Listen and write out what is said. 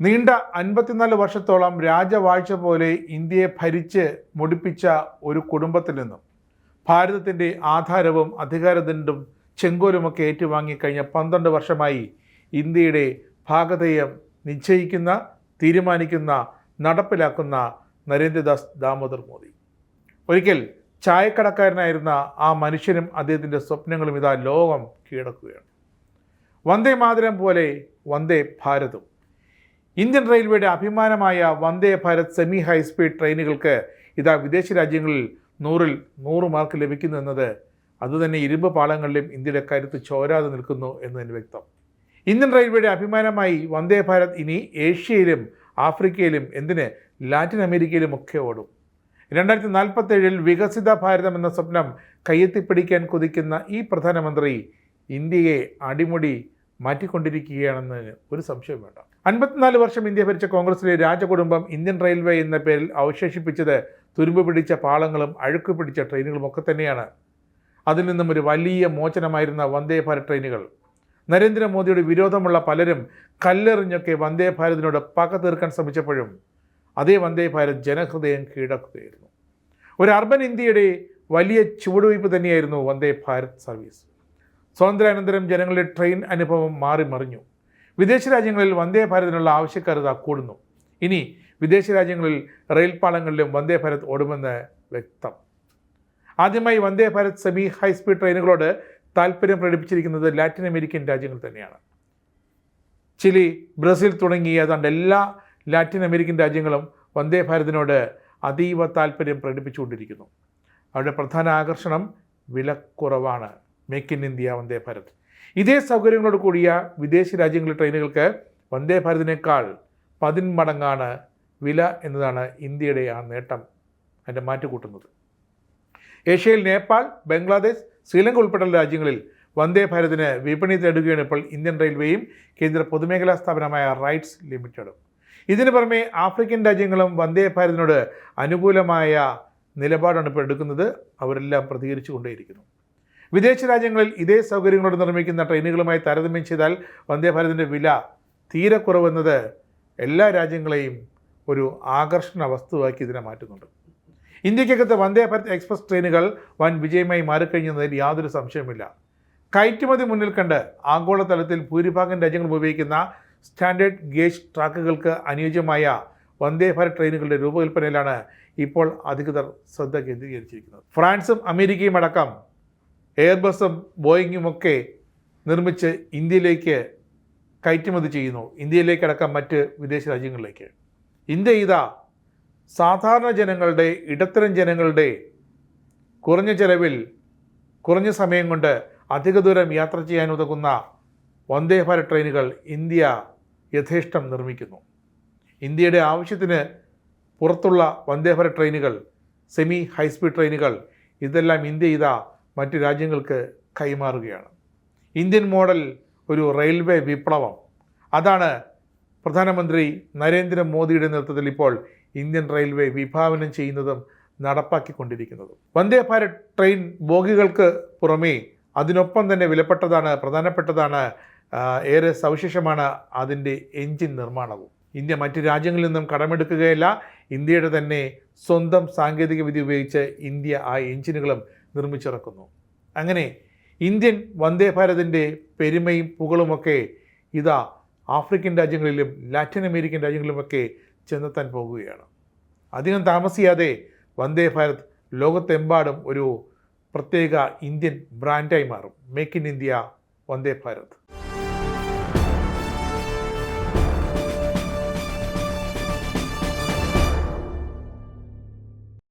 നീണ്ട 54 വർഷത്തോളം രാജവാഴ്ച പോലെ ഇന്ത്യയെ ഭരിച്ച് മുടിപ്പിച്ച ഒരു കുടുംബത്തിൽ നിന്നും ഭാരതത്തിൻ്റെ ആധാരവും അധികാരദണ്ഡും ചെങ്കോലുമൊക്കെ ഏറ്റുവാങ്ങി കഴിഞ്ഞ 12 വർഷമായി ഇന്ത്യയുടെ ഭാഗധേയം നിശ്ചയിക്കുന്ന, തീരുമാനിക്കുന്ന, നടപ്പിലാക്കുന്ന നരേന്ദ്രദാസ് ദാമോദർ മോദി. ഒരിക്കൽ ചായക്കടക്കാരനായിരുന്ന ആ മനുഷ്യനും അദ്ദേഹത്തിൻ്റെ സ്വപ്നങ്ങളും ഇതാ ലോകം കീഴടക്കുകയാണ്. വന്ദേ മാതരം പോലെ വന്ദേ ഭാരതും. ഇന്ത്യൻ റെയിൽവേയുടെ അഭിമാനമായ വന്ദേ ഭാരത് സെമി ഹൈസ്പീഡ് ട്രെയിനുകൾക്ക് ഇതാ വിദേശ രാജ്യങ്ങളിൽ 100-ൽ 100 മാർക്ക് ലഭിക്കുന്നു എന്നത് അതുതന്നെ ഇരുമ്പ് പാളങ്ങളിലും ഇന്ത്യയുടെ കരുത്ത് ചോരാതെ നിൽക്കുന്നു എന്നതിന് വ്യക്തം. ഇന്ത്യൻ റെയിൽവേയുടെ അഭിമാനമായി വന്ദേ ഭാരത് ഇനി ഏഷ്യയിലും ആഫ്രിക്കയിലും എന്തിന് ലാറ്റിൻ അമേരിക്കയിലും ഒക്കെ ഓടും. 2047 വികസിത ഭാരതം എന്ന സ്വപ്നം കയ്യെത്തിപ്പിടിക്കാൻ കൊതിക്കുന്ന ഈ പ്രധാനമന്ത്രി ഇന്ത്യയെ അടിമുടി മാറ്റിക്കൊണ്ടിരിക്കുകയാണെന്നതിന് ഒരു സംശയം വേണ്ട. 54 വർഷം ഇന്ത്യ ഭരിച്ച കോൺഗ്രസിലെ രാജകുടുംബം ഇന്ത്യൻ റെയിൽവേ എന്ന പേരിൽ അവശേഷിപ്പിച്ചത് തുരുമ്പ് പിടിച്ച പാളങ്ങളും അഴുക്ക് പിടിച്ച ട്രെയിനുകളും ഒക്കെ തന്നെയാണ്. അതിൽ നിന്നും ഒരു വലിയ മോചനമായിരുന്ന വന്ദേ ഭാരത് ട്രെയിനുകൾ. നരേന്ദ്രമോദിയുടെ വിരോധമുള്ള പലരും കല്ലെറിഞ്ഞൊക്കെ വന്ദേ ഭാരതിനോട് പക തീർക്കാൻ ശ്രമിച്ചപ്പോഴും അതേ വന്ദേ ഭാരത് ജനഹൃദയം കീഴടക്കുകയായിരുന്നു. ഒരു അർബൻ ഇന്ത്യയുടെ വലിയ ചുവടുവയ്പ് തന്നെയായിരുന്നു വന്ദേ ഭാരത് സർവീസ്. സ്വാതന്ത്ര്യാനന്തരം ജനങ്ങളുടെ ട്രെയിൻ അനുഭവം മാറി മറിഞ്ഞു. വിദേശ രാജ്യങ്ങളിൽ വന്ദേ ഭാരതിനുള്ള ആവശ്യക്കാർ കൂടുന്നു. ഇനി വിദേശ രാജ്യങ്ങളിൽ റെയിൽ പാളങ്ങളിലും വന്ദേ ഭാരത് ഓടുമെന്ന് വ്യക്തം. ആദ്യമായി വന്ദേ ഭാരത് സെമി ഹൈസ്പീഡ് ട്രെയിനുകളോട് താല്പര്യം പ്രകടിപ്പിച്ചിരിക്കുന്നത് ലാറ്റിൻ അമേരിക്കൻ രാജ്യങ്ങൾ തന്നെയാണ്. ചിലി, ബ്രസീൽ തുടങ്ങിയ ഏതാണ്ട് എല്ലാ ലാറ്റിൻ അമേരിക്കൻ രാജ്യങ്ങളും വന്ദേ ഭാരതിനോട് അതീവ താല്പര്യം പ്രകടിപ്പിച്ചുകൊണ്ടിരിക്കുന്നു. അവരുടെ പ്രധാന ആകർഷണം വിലക്കുറവാണ്. Make in India Vande Bharat. ഇതേ സൗകര്യങ്ങളോട് കൂടിയ വിദേശ രാജ്യങ്ങളിലെ ട്രെയിനുകൾക്ക് വന്ദേ ഭാരതിനേക്കാൾ 10 മടങ്ങാണ് വില എന്നതാണ് ഇന്ത്യയുടെ ആ നേട്ടം അതിൻ്റെ മാറ്റുകൂട്ടുന്നത്. ഏഷ്യയിൽ നേപ്പാൾ, ബംഗ്ലാദേശ്, ശ്രീലങ്ക ഉൾപ്പെടെയുള്ള രാജ്യങ്ങളിൽ വന്ദേ ഭാരതിന് വിപണി തേടുകയാണ് ഇപ്പോൾ ഇന്ത്യൻ റെയിൽവേയും കേന്ദ്ര പൊതുമേഖലാ സ്ഥാപനമായ റൈറ്റ്സ് ലിമിറ്റഡും. ഇതിനു പുറമെ ആഫ്രിക്കൻ രാജ്യങ്ങളും വന്ദേ ഭാരതിനോട് അനുകൂലമായ നിലപാടാണ് ഇപ്പോൾ എടുക്കുന്നത്. അവരെല്ലാം പ്രതികരിച്ചു കൊണ്ടേയിരിക്കുന്നു. വിദേശ രാജ്യങ്ങളിൽ ഇതേ സൗകര്യങ്ങളോട് നിർമ്മിക്കുന്ന ട്രെയിനുകളുമായി താരതമ്യം ചെയ്താൽ വന്ദേ ഭാരതിൻ്റെ വില തീരെ കുറവെന്നത് എല്ലാ രാജ്യങ്ങളെയും ഒരു ആകർഷണ വസ്തുവാക്കി ഇതിനെ മാറ്റുന്നുണ്ട്. ഇന്ത്യക്കകത്ത് വന്ദേ ഭാരത് എക്സ്പ്രസ് ട്രെയിനുകൾ വൻ വിജയമായി മാറിക്കഴിഞ്ഞതിൽ യാതൊരു സംശയവുമില്ല. കയറ്റുമതി മുന്നിൽ കണ്ട് ആഗോളതലത്തിൽ ഭൂരിഭാഗം രാജ്യങ്ങൾ ഉപയോഗിക്കുന്ന സ്റ്റാൻഡേർഡ് ഗേജ് ട്രാക്കുകൾക്ക് അനുയോജ്യമായ വന്ദേ ഭാരത് ട്രെയിനുകളുടെ രൂപകൽപ്പനയിലാണ് ഇപ്പോൾ അധികൃതർ ശ്രദ്ധ കേന്ദ്രീകരിച്ചിരിക്കുന്നത്. ഫ്രാൻസും അമേരിക്കയും അടക്കം എയർബസും ബോയിങ്ങുമൊക്കെ നിർമ്മിച്ച് ഇന്ത്യയിലേക്ക് കയറ്റുമതി ചെയ്യുന്നു. ഇന്ത്യയിലേക്കടക്കം മറ്റ് വിദേശ രാജ്യങ്ങളിലേക്ക്. ഇന്ത്യ ഇതാ സാധാരണ ജനങ്ങളുടെ, ഇടത്തരം ജനങ്ങളുടെ കുറഞ്ഞ ചെലവിൽ കുറഞ്ഞ സമയം കൊണ്ട് അധിക ദൂരം യാത്ര ചെയ്യാൻ ഉതകുന്ന വന്ദേ ഭാരത് ട്രെയിനുകൾ ഇന്ത്യ യഥേഷ്ടം നിർമ്മിക്കുന്നു. ഇന്ത്യയുടെ ആവശ്യത്തിന് പുറത്തുള്ള വന്ദേ ഭാരത് ട്രെയിനുകൾ, സെമി ഹൈസ്പീഡ് ട്രെയിനുകൾ ഇതെല്ലാം ഇന്ത്യ ഇതാ മറ്റു രാജ്യങ്ങൾക്ക് കൈമാറുകയാണ്. ഇന്ത്യൻ മോഡൽ ഒരു റെയിൽവേ വിപ്ലവം, അതാണ് പ്രധാനമന്ത്രി നരേന്ദ്രമോദിയുടെ നേതൃത്വത്തിൽ ഇപ്പോൾ ഇന്ത്യൻ റെയിൽവേ വിഭാവനം ചെയ്യുന്നതും നടപ്പാക്കിക്കൊണ്ടിരിക്കുന്നതും. വന്ദേ ഭാരത് ട്രെയിൻ ബോഗികൾക്ക് പുറമേ അതിനൊപ്പം തന്നെ വിലപ്പെട്ടതാണ്, പ്രധാനപ്പെട്ടതാണ്, ഏറെ സവിശേഷമാണ് അതിൻ്റെ എൻജിൻ നിർമ്മാണവും. ഇന്ത്യ മറ്റ് രാജ്യങ്ങളിൽ നിന്നും കടമെടുക്കുകയല്ല, ഇന്ത്യയുടെ തന്നെ സ്വന്തം സാങ്കേതികവിദ്യ ഉപയോഗിച്ച് ഇന്ത്യ ആ എൻജിനുകളും നിർമ്മിച്ചിറക്കുന്നു. അങ്ങനെ ഇന്ത്യൻ വന്ദേ ഭാരതിൻ്റെ പെരുമയും പുകളുമൊക്കെ ഇതാ ആഫ്രിക്കൻ രാജ്യങ്ങളിലും ലാറ്റിൻ അമേരിക്കൻ രാജ്യങ്ങളിലുമൊക്കെ ചെന്നെത്താൻ പോകുകയാണ്. അധികം താമസിയാതെ വന്ദേ ഭാരത് ലോകത്തെമ്പാടും ഒരു പ്രത്യേക ഇന്ത്യൻ ബ്രാൻഡായി മാറും. Make in India Vande Bharat.